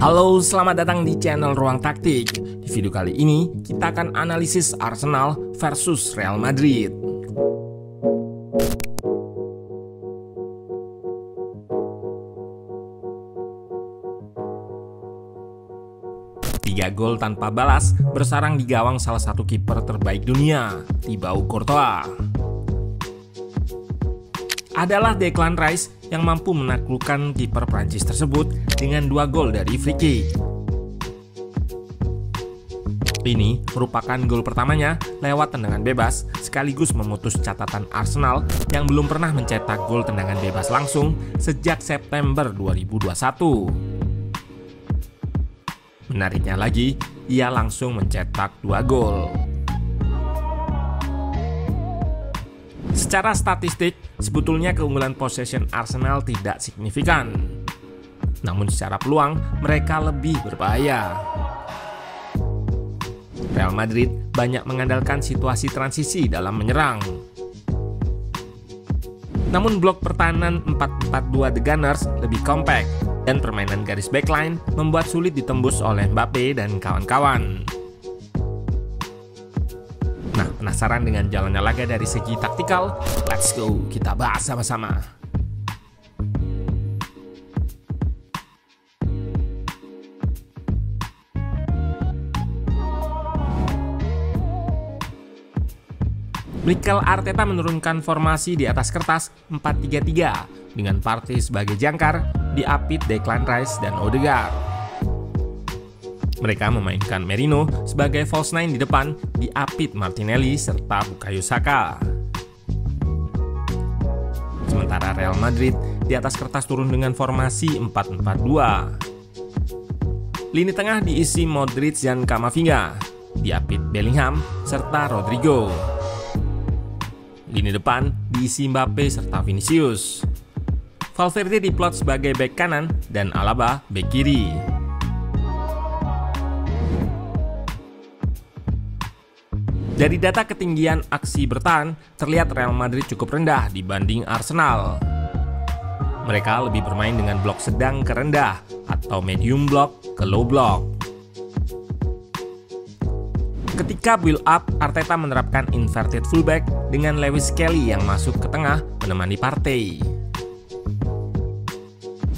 Halo, selamat datang di channel Ruang Taktik. Di video kali ini, kita akan analisis Arsenal versus Real Madrid. Tiga gol tanpa balas bersarang di gawang salah satu kiper terbaik dunia, Thibaut Courtois. Adalah Declan Rice yang mampu menaklukkan kiper Prancis tersebut dengan 2 gol dari free kick. Ini merupakan gol pertamanya lewat tendangan bebas, sekaligus memutus catatan Arsenal yang belum pernah mencetak gol tendangan bebas langsung sejak September 2021. Menariknya lagi, ia langsung mencetak 2 gol. Secara statistik, sebetulnya keunggulan possession Arsenal tidak signifikan. Namun secara peluang, mereka lebih berbahaya. Real Madrid banyak mengandalkan situasi transisi dalam menyerang. Namun blok pertahanan 4-4-2 The Gunners lebih kompak, dan permainan garis backline membuat sulit ditembus oleh Mbappe dan kawan-kawan. Nah, penasaran dengan jalannya laga dari segi taktikal? Let's go, kita bahas sama-sama. Mikel Arteta menurunkan formasi di atas kertas 4-3-3 dengan Partey sebagai jangkar, diapit Declan Rice dan Odegaard. Mereka memainkan Merino sebagai false nine di depan, diapit Martinelli serta Bukayo Saka. Sementara Real Madrid di atas kertas turun dengan formasi 4-4-2. Lini tengah diisi Modric dan Camavinga, diapit Bellingham serta Rodrigo. Lini depan diisi Mbappe serta Vinicius. Valverde diplot sebagai bek kanan dan Alaba bek kiri. Dari data ketinggian aksi bertahan, terlihat Real Madrid cukup rendah dibanding Arsenal. Mereka lebih bermain dengan blok sedang ke rendah atau medium block ke low block. Ketika build up, Arteta menerapkan inverted fullback dengan Lewis Kelly yang masuk ke tengah menemani Partey.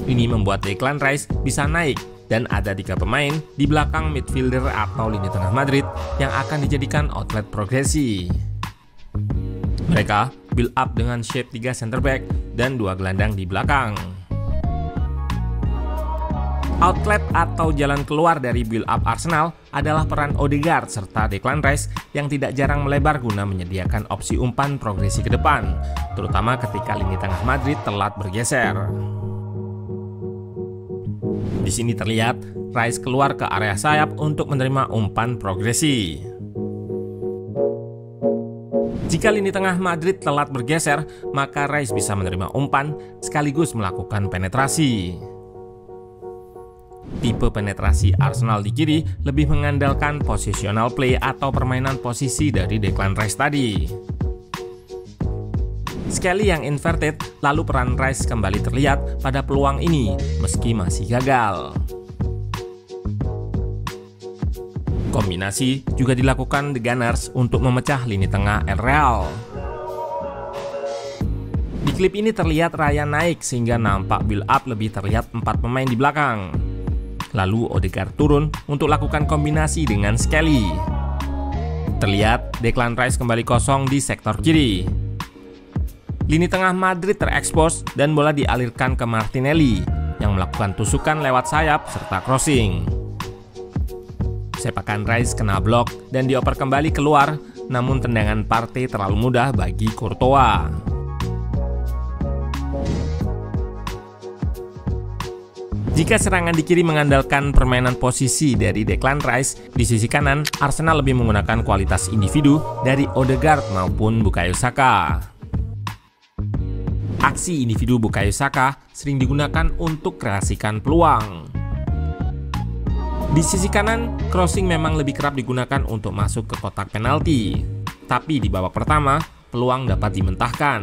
Ini membuat Declan Rice bisa naik dan ada 3 pemain di belakang midfielder atau lini tengah Madrid yang akan dijadikan outlet progresi. Mereka build up dengan shape 3 center back dan 2 gelandang di belakang. Outlet atau jalan keluar dari build up Arsenal adalah peran Odegaard serta Declan Rice yang tidak jarang melebar guna menyediakan opsi umpan progresi ke depan, terutama ketika lini tengah Madrid telat bergeser. Di sini terlihat Rice keluar ke area sayap untuk menerima umpan progresi. Jika lini tengah Madrid telat bergeser, maka Rice bisa menerima umpan sekaligus melakukan penetrasi. Tipe penetrasi Arsenal di kiri lebih mengandalkan positional play atau permainan posisi dari Declan Rice tadi. Sekali yang inverted, lalu peran Rice kembali terlihat pada peluang ini meski masih gagal. Kombinasi juga dilakukan The Gunners untuk memecah lini tengah El Real. Di klip ini terlihat Raya naik sehingga nampak build up lebih terlihat 4 pemain di belakang. Lalu Odegaard turun untuk lakukan kombinasi dengan Skelly. Terlihat Declan Rice kembali kosong di sektor kiri. Lini tengah Madrid terekspos dan bola dialirkan ke Martinelli yang melakukan tusukan lewat sayap serta crossing. Sepakan Rice kena blok dan dioper kembali keluar, namun tendangan Partey terlalu mudah bagi Courtois. Jika serangan di kiri mengandalkan permainan posisi dari Declan Rice, di sisi kanan Arsenal lebih menggunakan kualitas individu dari Odegaard maupun Bukayo Saka. Aksi individu Bukayo Saka sering digunakan untuk kreasikan peluang. Di sisi kanan, crossing memang lebih kerap digunakan untuk masuk ke kotak penalti. Tapi di babak pertama, peluang dapat dimentahkan.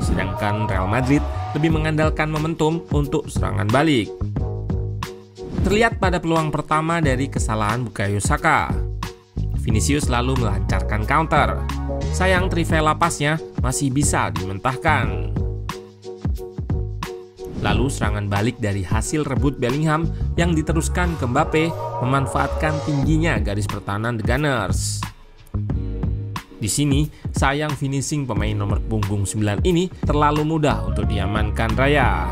Sedangkan Real Madrid lebih mengandalkan momentum untuk serangan balik. Terlihat pada peluang pertama dari kesalahan Bukayo Saka. Vinicius lalu melancarkan counter. Sayang trivela pasnya masih bisa dimentahkan. Lalu serangan balik dari hasil rebut Bellingham yang diteruskan ke Mbappe memanfaatkan tingginya garis pertahanan The Gunners. Di sini, sayang finishing pemain nomor punggung 9 ini terlalu mudah untuk diamankan Raya.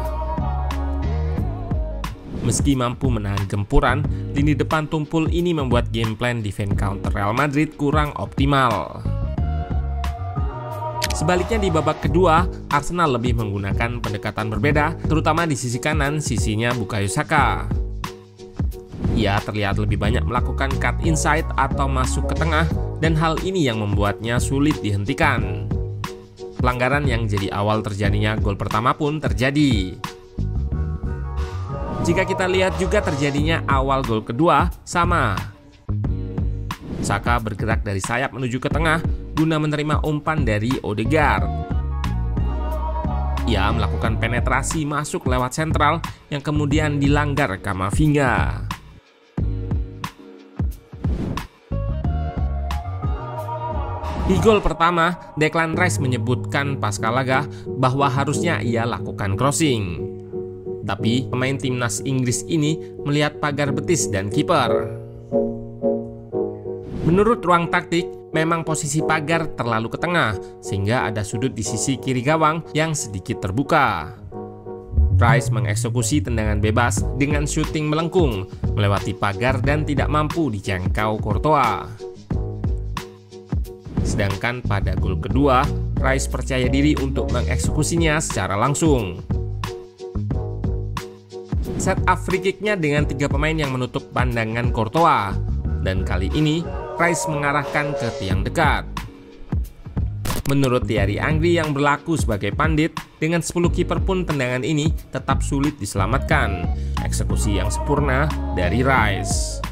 Meski mampu menahan gempuran, lini depan tumpul ini membuat game plan defense counter Real Madrid kurang optimal. Sebaliknya di babak kedua, Arsenal lebih menggunakan pendekatan berbeda, terutama di sisi kanan sisinya Bukayo Saka. Ia terlihat lebih banyak melakukan cut inside atau masuk ke tengah, dan hal ini yang membuatnya sulit dihentikan. Pelanggaran yang jadi awal terjadinya gol pertama pun terjadi. Jika kita lihat juga terjadinya awal gol kedua, sama. Saka bergerak dari sayap menuju ke tengah guna menerima umpan dari Odegaard. Ia melakukan penetrasi masuk lewat sentral yang kemudian dilanggar Camavinga. Di gol pertama, Declan Rice menyebutkan pasca laga bahwa harusnya ia lakukan crossing. Tapi pemain timnas Inggris ini melihat pagar betis dan kiper. Menurut ruang taktik, memang posisi pagar terlalu ke tengah, sehingga ada sudut di sisi kiri gawang yang sedikit terbuka. Rice mengeksekusi tendangan bebas dengan syuting melengkung, melewati pagar dan tidak mampu dijangkau Courtois. Sedangkan pada gol kedua, Rice percaya diri untuk mengeksekusinya secara langsung. Set up free kick-nya dengan 3 pemain yang menutup pandangan Courtois, dan kali ini Rice mengarahkan ke tiang dekat. Menurut Thierry Angry yang berlaku sebagai pandit, dengan 10 kiper pun tendangan ini tetap sulit diselamatkan. Eksekusi yang sempurna dari Rice.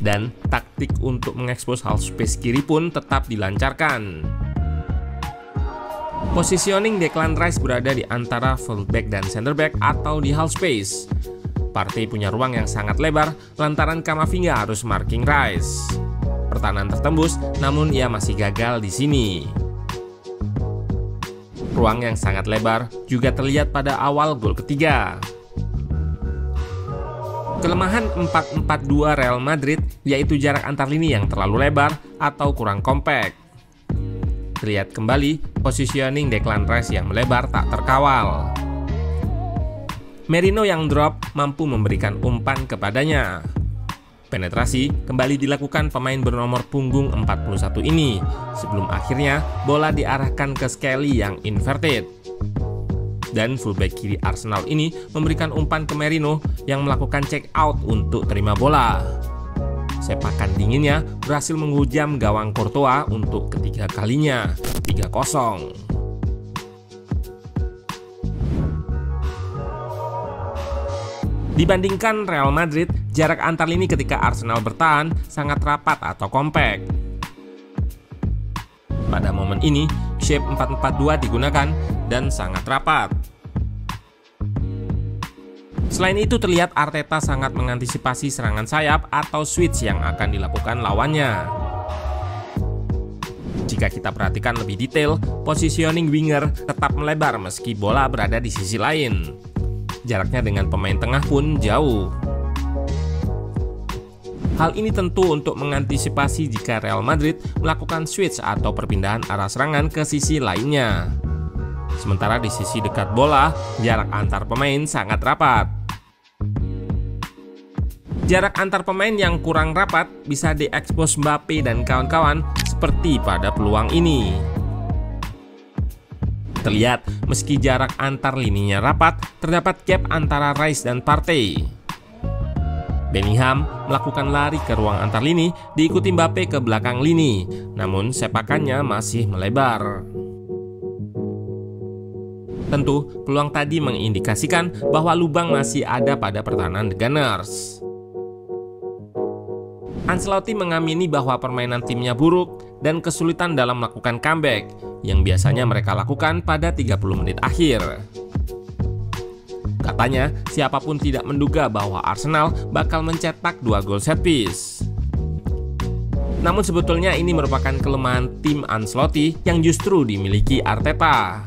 Dan taktik untuk mengekspos half space kiri pun tetap dilancarkan. Positioning Declan Rice berada di antara fullback dan center back atau di half space. Partey punya ruang yang sangat lebar lantaran Camavinga harus marking Rice. Pertahanan tertembus, namun ia masih gagal di sini. Ruang yang sangat lebar juga terlihat pada awal gol ketiga. Kelemahan 4-4-2 Real Madrid yaitu jarak antar lini yang terlalu lebar atau kurang kompak. Terlihat kembali positioning Declan Rice yang melebar tak terkawal. Merino yang drop mampu memberikan umpan kepadanya. Penetrasi kembali dilakukan pemain bernomor punggung 41 ini, sebelum akhirnya bola diarahkan ke Skelly yang inverted. Dan fullback kiri Arsenal ini memberikan umpan ke Merino yang melakukan check out untuk terima bola. Sepakan dinginnya berhasil menghujam gawang Courtois untuk ketiga kalinya, 3-0. Dibandingkan Real Madrid, jarak antar lini ketika Arsenal bertahan sangat rapat atau kompak. Pada momen ini, shape 4-4-2 digunakan dan sangat rapat. Selain itu terlihat Arteta sangat mengantisipasi serangan sayap atau switch yang akan dilakukan lawannya. Jika kita perhatikan lebih detail, positioning winger tetap melebar meski bola berada di sisi lain. Jaraknya dengan pemain tengah pun jauh. Hal ini tentu untuk mengantisipasi jika Real Madrid melakukan switch atau perpindahan arah serangan ke sisi lainnya. Sementara di sisi dekat bola, jarak antar pemain sangat rapat. Jarak antar pemain yang kurang rapat bisa diekspos Mbappe dan kawan-kawan seperti pada peluang ini. Terlihat, meski jarak antar lininya rapat, terdapat gap antara Rice dan Partey. Bellingham melakukan lari ke ruang antar lini, diikuti Mbappe ke belakang lini, namun sepakannya masih melebar. Tentu, peluang tadi mengindikasikan bahwa lubang masih ada pada pertahanan The Gunners. Ancelotti mengamini bahwa permainan timnya buruk dan kesulitan dalam melakukan comeback. yang biasanya mereka lakukan pada 30 menit akhir. Katanya, siapapun tidak menduga bahwa Arsenal bakal mencetak 2 gol set piece. Namun sebetulnya ini merupakan kelemahan tim Ancelotti yang justru dimiliki Arteta.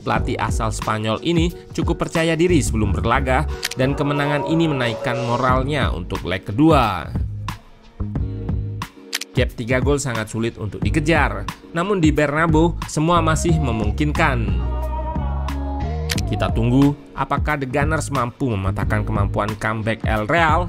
Pelatih asal Spanyol ini cukup percaya diri sebelum berlaga dan kemenangan ini menaikkan moralnya untuk leg kedua. Gap 3 gol sangat sulit untuk dikejar, namun di Bernabeu semua masih memungkinkan. Kita tunggu apakah The Gunners mampu mematahkan kemampuan comeback El Real